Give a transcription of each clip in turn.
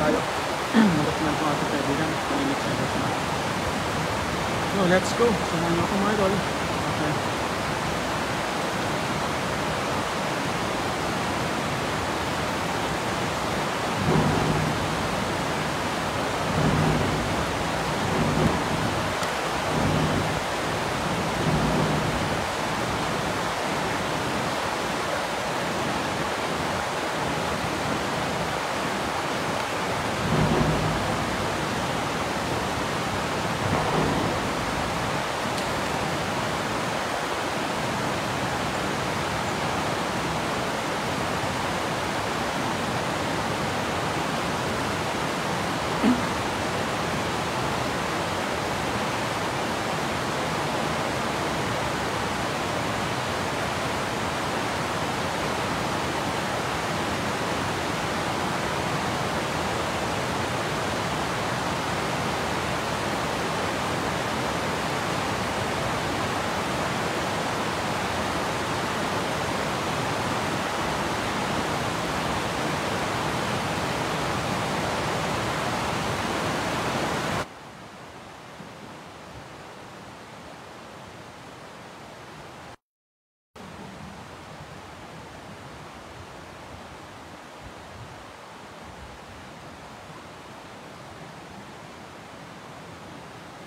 tayo. Mag-upload ko ating kaibigan. Palinit siya na. So let's go. Samahan niyo ako mga idol. Okay.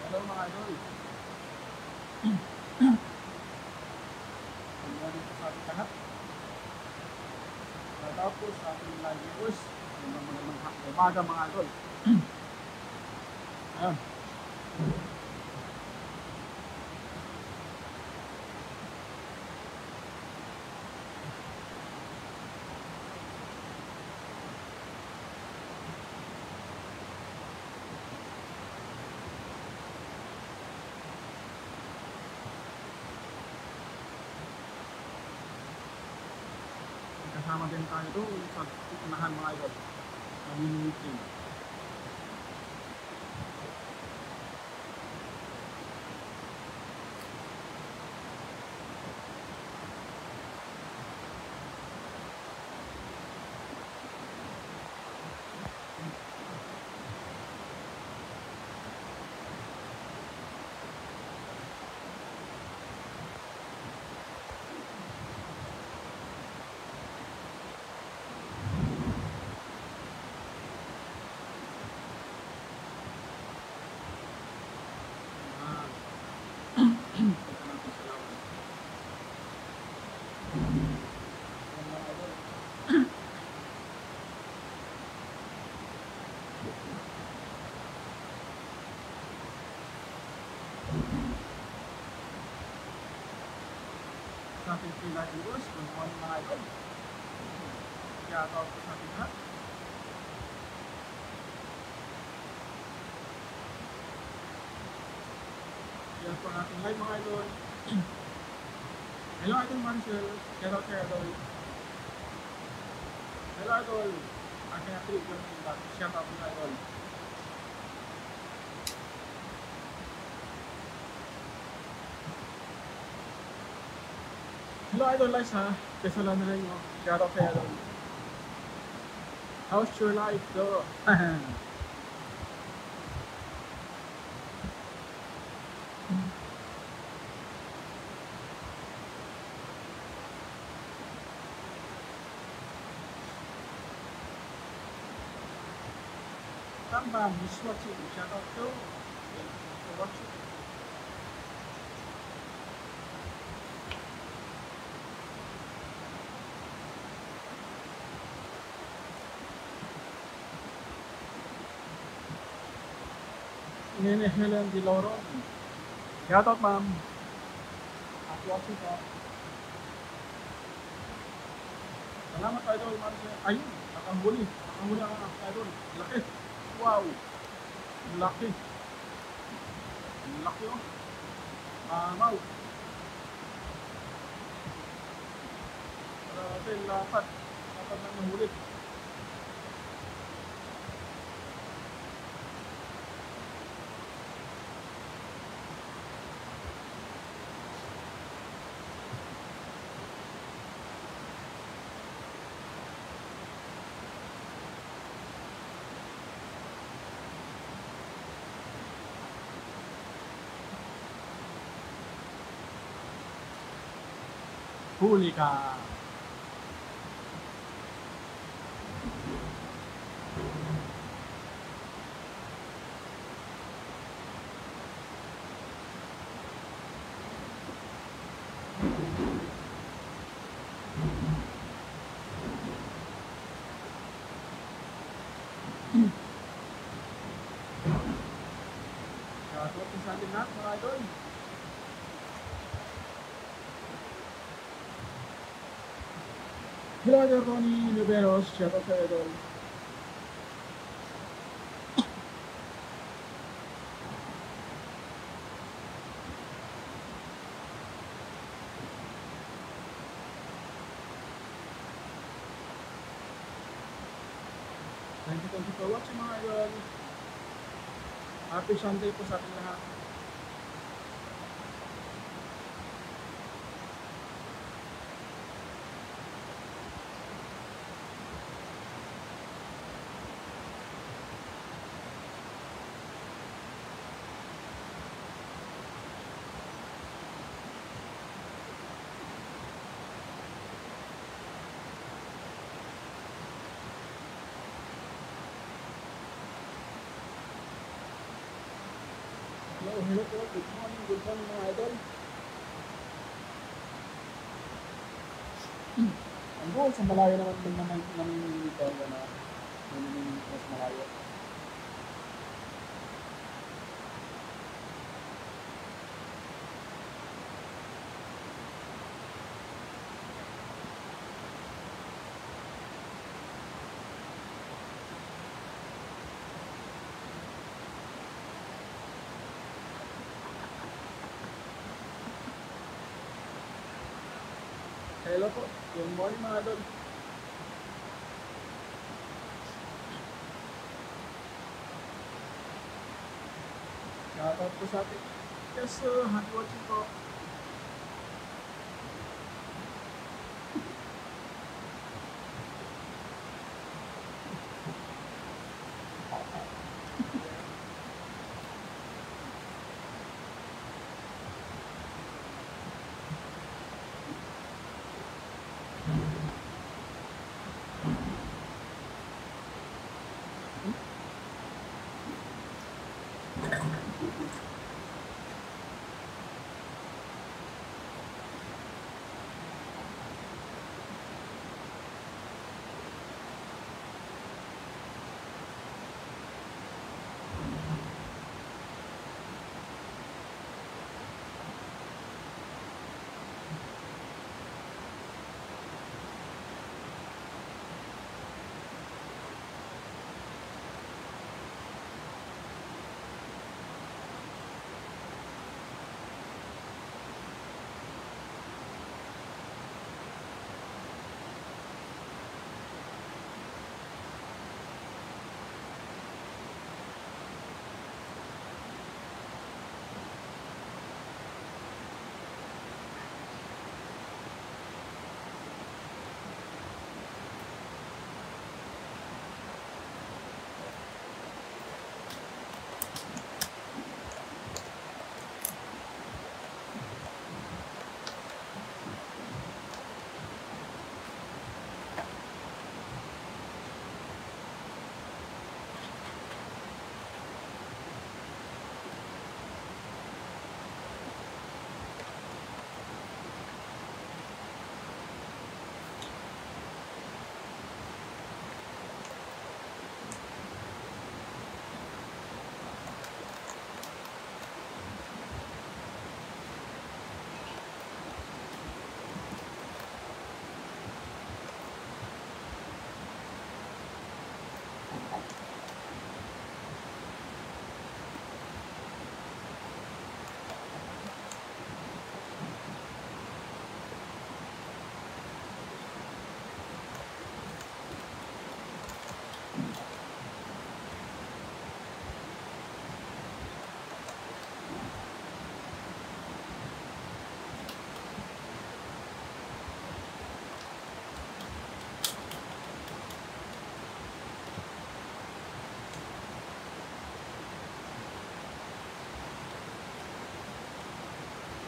Hello mga idol. Good morning po sa ating lahat. Tapos sa ating live viewers, magandang umaga mga idol. Ayun. Kasama din tayo doon sa unahan mga idol. Sa mini meeting. Sa ating free live viewers, good morning mga idol. Shout out po sa ating lahat. Yan po natin live mga idol. Hello idol Marcel. Shout out kay idol. Hello idol. Aking natin yung shout out mga idol. Hello idol Liza. Kesa lang na rin mo. Shout out kay idol. How's your life though? Tamba, miss watching. Shout out to. Thank you for watching. Nene Helen Di Loro. Shout out ma'am. Happy watching po. Salamat idol Marcel. Ayun, nakahuli. Nakahuli ang idol. Laki. Wow. Laki. Laki oh. Mamaw. Grabe, lapad. Lapad na nahuli. huli ka. Shoutout sa atin lahat mga idol. Hello idol Ronnie Nuberos, shoutout sa idol. Thank you for watching mga idol. Happy Sunday po sa ating lahat. Hello po, good morning mga idol. Ang doon sa malayo naman din naman dito na mas malayo. Hello po, good morning mga idol. Shoutout po sa atin. Yes, happy watching po.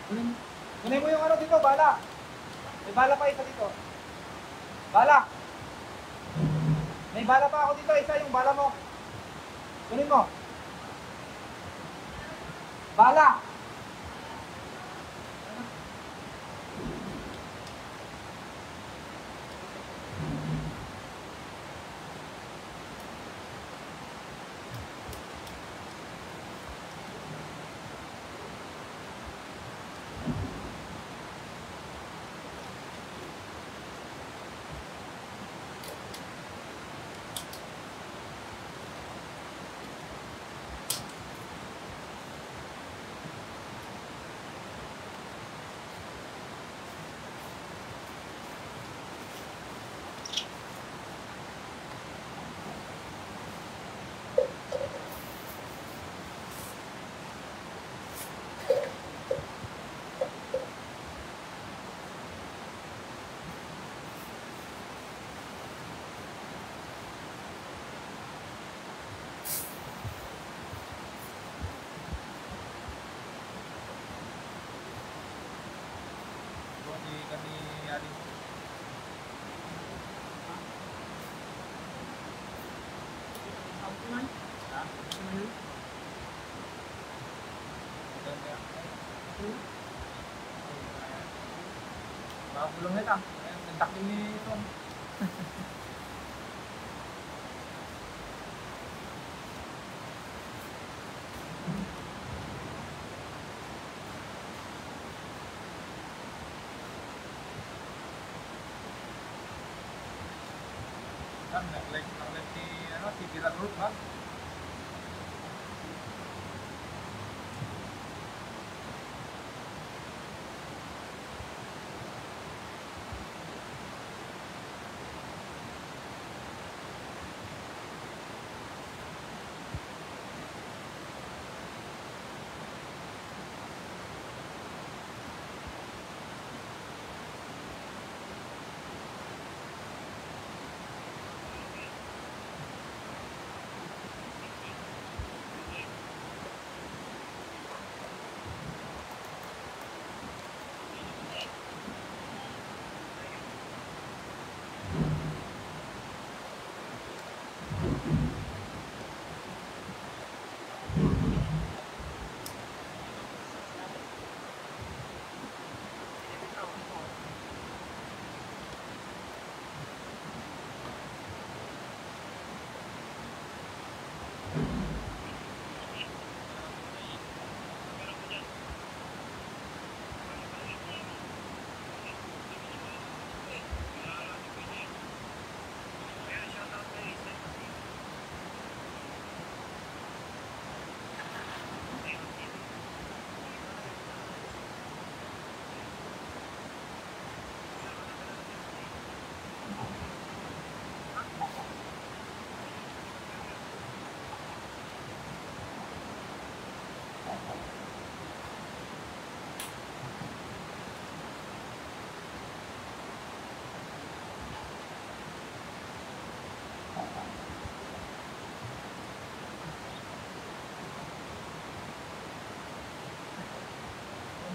Kunin mo yung ano dito, bala. bala pa isa dito. Bala! May bala pa ako dito, isa yung bala mo. Kunin mo. Bala! Kami aling bulong nito. Nantakling ni ito. Nag-like si si Vira Group ba?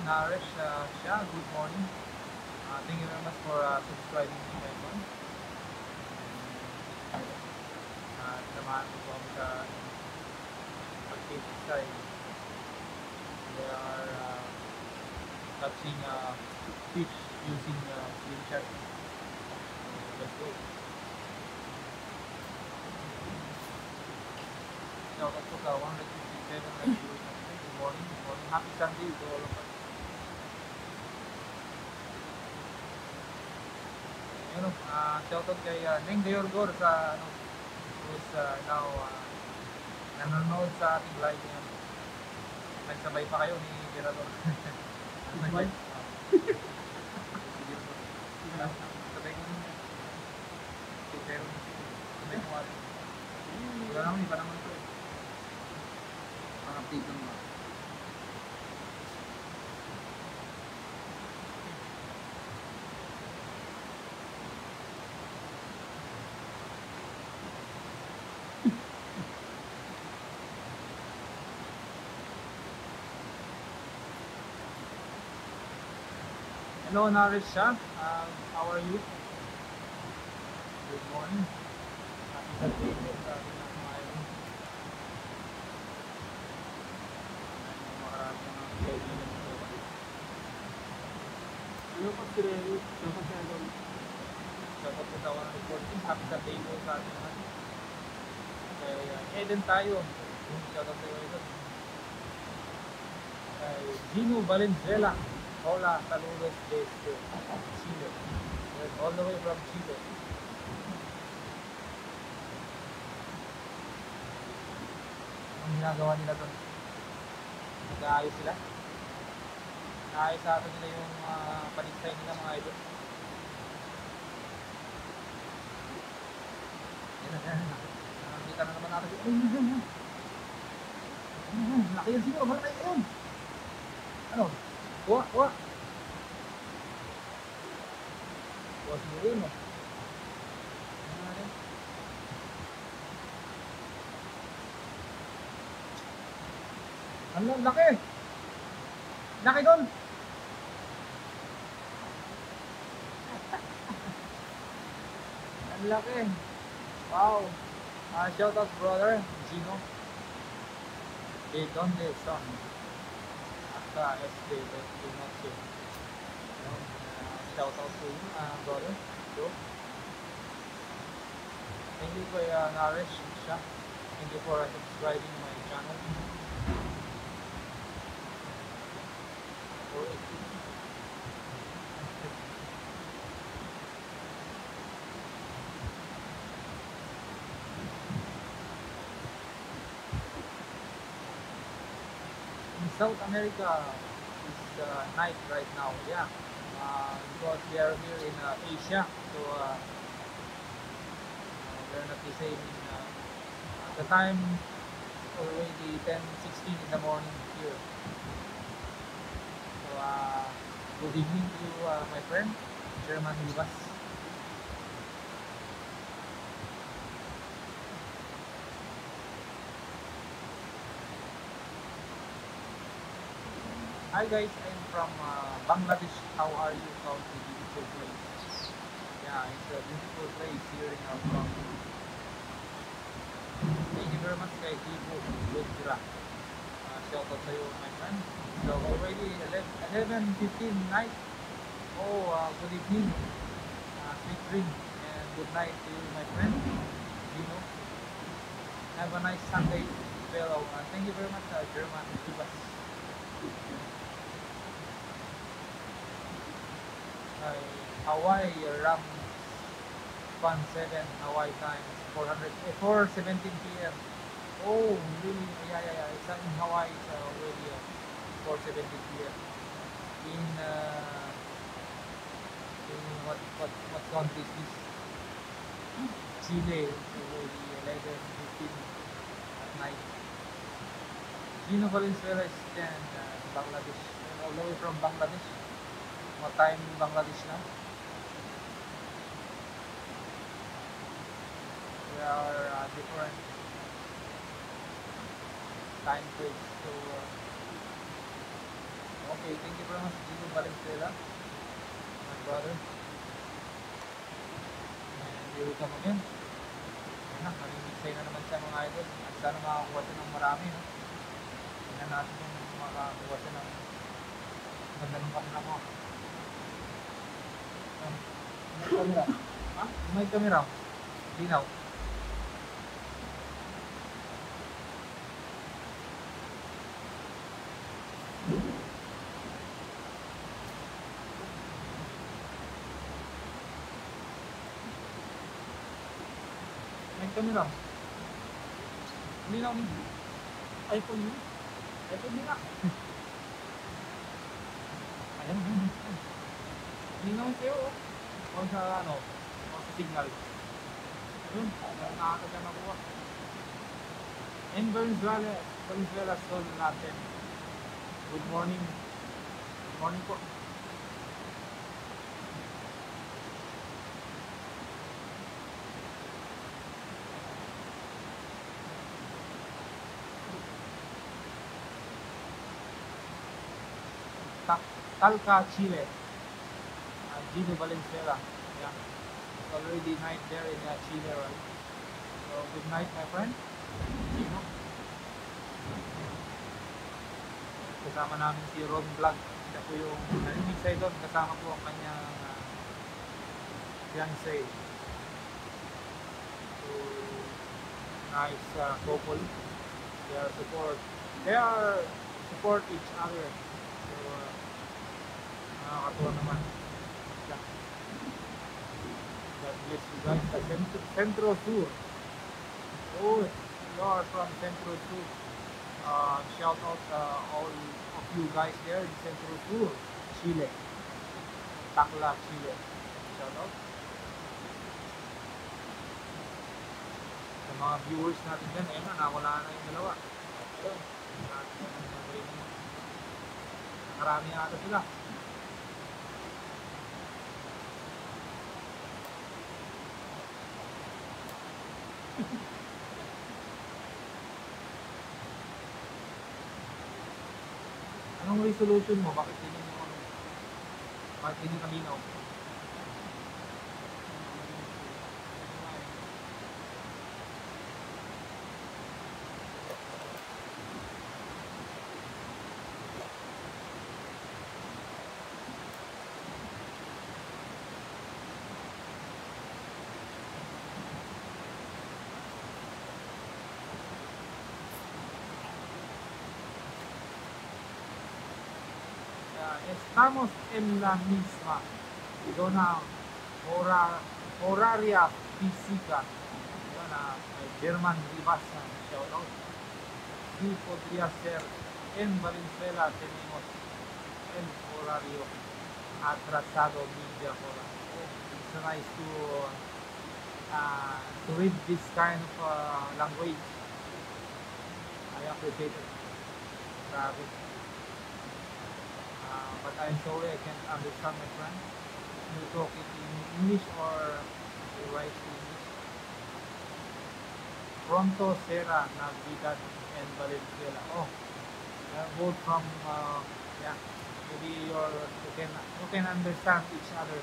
Naresh siya, good morning. Thank you very much for subscribing to my channel. Samahan ko po kami sa activities tayo. They are touching fish using swim shark. Let's go. Shout out to ka 157 viewers. Good morning, good morning. Happy Sunday to all of us. Yun, shoutout kay Neng Deorgor sa who's now nanonood sa ating live ngayon. Nagsabay pa kayo ni Gerador. Nagsabay? Sabay ko niya. Pero sabay ko nga. Wala naman, iba naman ito. Pang-update lang ba? Hello, Naresh siya. are you? Good morning. Happy Sunday po sa ating mga idol. Marami mga kaibigan ko. Ano pa si Remy? Ano pa si Idol? Shoutout po sa 114. Happy Sunday po sa ating mga. Kay Eden tayo. Shoutout sa iyo idol. Kay Gino Valenzuela. Hola, saludos desde Chile. All the way from Chile. Ang ginagawa nila doon? Nag-aayos sila? Naayos sa atin nila yung panitsay nila mga idol. Yan. Nakakita na naman natin. Laki yan sino, malaki yun. Ano? Kuha. Kuha siguro yun, no? Ano natin? Ano? Laki! Laki doon! Ang laki! Wow! Shout out brother, Gino. De donde son? Hasta noche. Shout out to you, brother. Bro. Thank you for Naresh Shah. Thank you for subscribing my channel. In South America is night right now, yeah. Because we are here in Asia, so we're not the same. At the time, already 10:16 in the morning here. So good evening to you, my friend, German Vivas. Hi guys, I'm from Bangladesh. How are you? From the beautiful place. Yeah, it's a beautiful place here in our country. Thank you very much guys. Shout out to you, my friend. So already 11:15 night. Oh, good evening. Sweet dream and good night to you, my friend. You know, have a nice Sunday, fellow. Thank you very much, German Vivas. Hawaii RAM 17 Hawaii time 4:17 p.m. Oh, really? Yeah. It's in Hawaii. It's already 4:17 p.m. In what country is this? Chile. It's already 11:15 at night. Gino Valenzuela is Bangladesh. All the way from Bangladesh. What time in Bangladesh now? We are different time frames. So, okay, thank you very much, Gino Valenzuela, my brother. And here we come again. Nag-mixay na naman siya mga idol. At sana makakuha siya ng marami. No? Tingnan natin kung makakuha siya ng ganda ng kamera mo. May camera. Ha? May camera. Linaw. May camera. Linaw ni iPhone mo. iPhone nila. Ayan. Linaw sa'yo. O sa ano, o sa signal. Ayun, nakakagya nakuha. And Valenzuela Sol natin. Good morning. Good morning po. Talca, Chile. Gino Valenzuela. already night there in Chile, right? So good night, my friend. Chino. Kasama namin si Ron Vlog. Siya po yung narinig sa doon. Kasama po ang kanyang fiancé. So, nice couple. They are support each other. So, nakakatuwa naman. Yeah. God bless you guys. Centro Sur. Oh, you are from Centro Sur. Shout out all of you guys there in Centro Sur, Chile. Tacla, Chile. Shout out. Sa mga viewers natin dyan, ayun na, nawala na yung dalawa. Ayun. Nakarami ata sila. Anong resolution mo? Bakit hindi mo bakit hindi kalinaw? Estamos en la misma zona horaria física. Yun, may German Rivas na shoutout. Sí, podría ser en Valenzuela tenemos el horario atrasado media hora. Oh, it's nice to read this kind of language. I appreciate it. Grabe. But I'm sorry I can't understand, my friend. You talk it in English or you write English? Pronto será Navidad en Valenzuela. Oh, they're both from yeah. Maybe you can understand each other.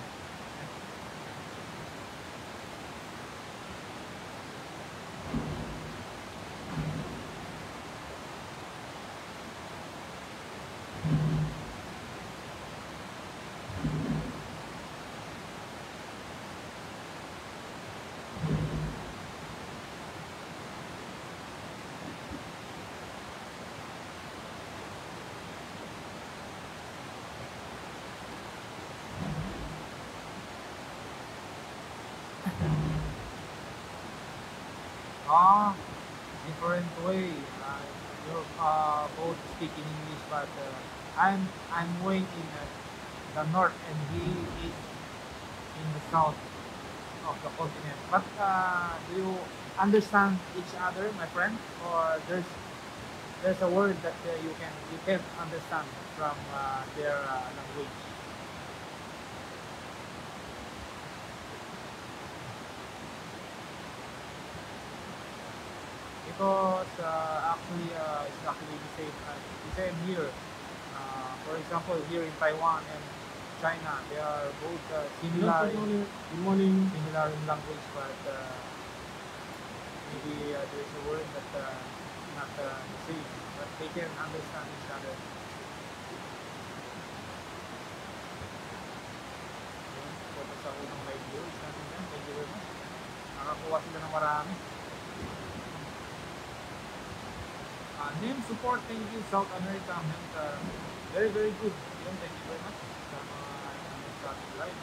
Different way. You're both speaking English, but I'm way in the north, and he is in the south of the continent. But do you understand each other, my friend? Or there's a word that you can't understand from their language? Because it's actually the same here. For example, here in Taiwan and China, they are both Good morning. similar in language, but maybe there's a word that not the same, but they can understand each other. So, sa unang live viewers natin yan, thank you very much. Nakakuha sila ng marami. Name support, thank you, South America, very very good. Yun, thank you very much sa mga sa ating live.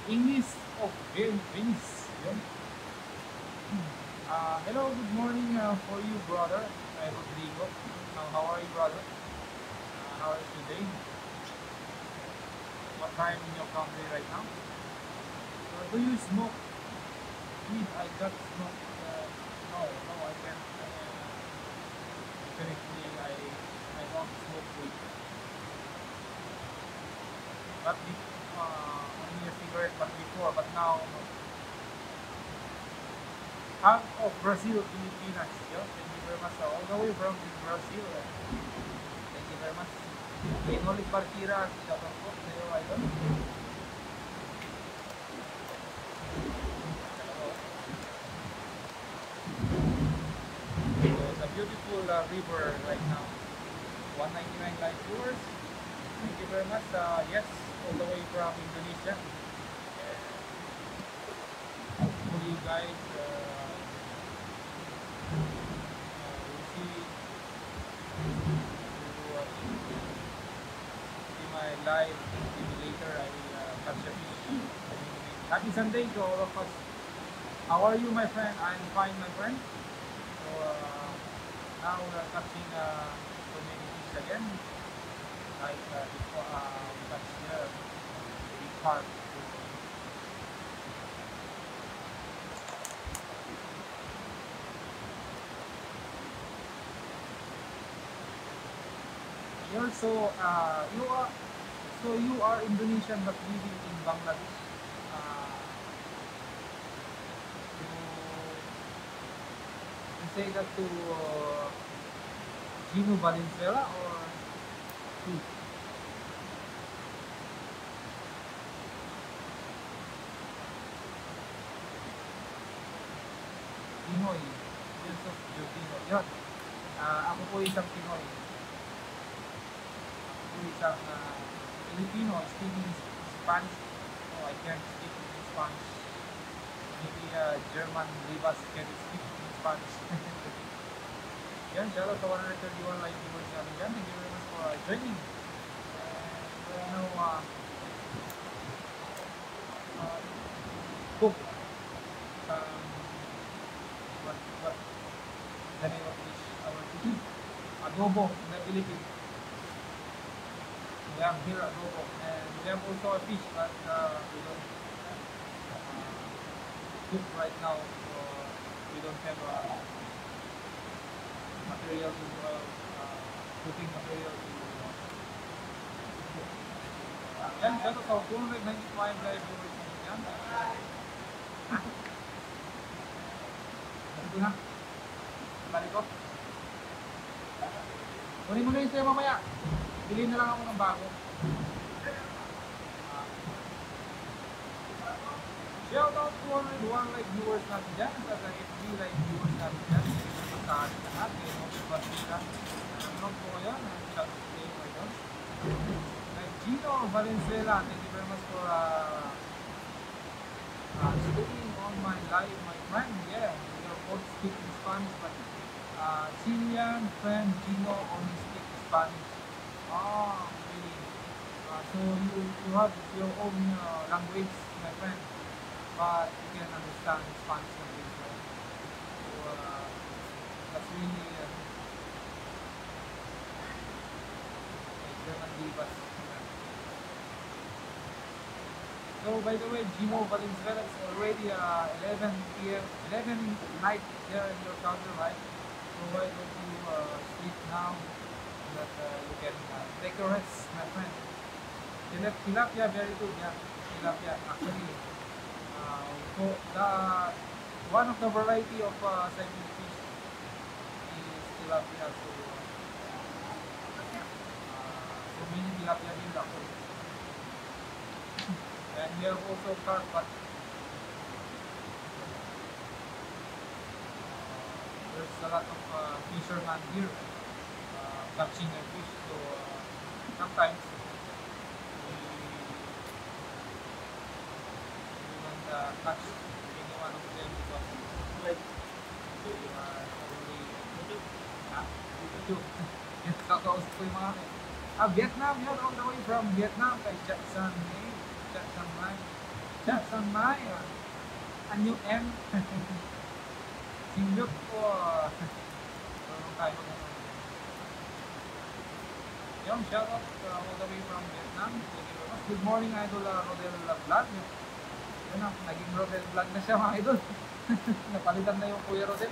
English of Venice. Yun. Hello, good morning for you, brother. Rodrigo. How are you, brother? How are you today? What time in your country right now? Do you smoke weed? I got smoke. No, I can't. Definitely, I don't smoke weed. But only a cigarette, but now, no. Half of Brazil, Pilipinas. Yeah? Thank you very much. All the way from Brazil. Thank you very much. Inolit Partira, shout out po sa iyo, idol. So it's a beautiful river right now. 199 live viewers. Thank you very much. Yes, all the way from Indonesia. Hopefully you guys will see my live. Maybe later I will catch a fish. Happy Sunday to all of us. How are you, my friend? I'm fine, my friend. So now we're catching so many fish again. Like before, we catch here big carp. You're you are Indonesian but living in Bangladesh. You say that to Gino Valenzuela or who? Pinoy. Yes, of Pinoy. Yun. Ako po isang Pinoy. Isang Filipino speaking Spanish. Oh, I can't speak in Spanish. Maybe German Rivas can speak in Spanish. Yan, shout out to 131 live viewers namin dyan. Thank you very much for joining. Cook what the name of this our dish? Adobo in the Philippines. We have here adobo, and we have also a fish that we don't cook right now, so we don't have material to cooking material to yan, shout out sa 295 live viewers yan. Ito na, balik ko. Kunin mo na yung sa'yo mamaya. Bilhin na lang ako ng bago. Shout out to 101 live viewers natin dyan. Sa FB live viewers natin dyan. Sa atin lahat. Kaya mo sa Basita. Nanonood po kayo. Shout out to kayo kayo. Gino Valenzuela. Thank you very much for speaking on my live, my friend. Yeah, we are both speaking Spanish, but Chilean friend Gino only speaks Spanish. Ah, really? So you have your own language, my friend, but you can understand Spanish language. Right? So that's really German divas. So by the way, Gino Valenzuela is already 11 p.m. 11 night here in your country, right? So why don't you sleep now? That you can take your rest, my friend. Tilapia, very good, yeah. Tilapia, actually. So one of the variety of Siberian fish is tilapia. So many tilapia din actually. And we have also carp, but there's a lot of fishermen here catching their fish. So sometimes we don't catch any one of them because like they are only YouTube. Kakausap ko yung mga Vietnam, yun, all the way from Vietnam kay Jackson May. Jackson Mai, Anyo M. Singgap po. Tayo na. Yung shout out all the way from Vietnam. Good morning, Idol Rodel Vlog. Yan na, naging Rodel Vlog na siya mga idol. Napalitan na yung Kuya Rodel.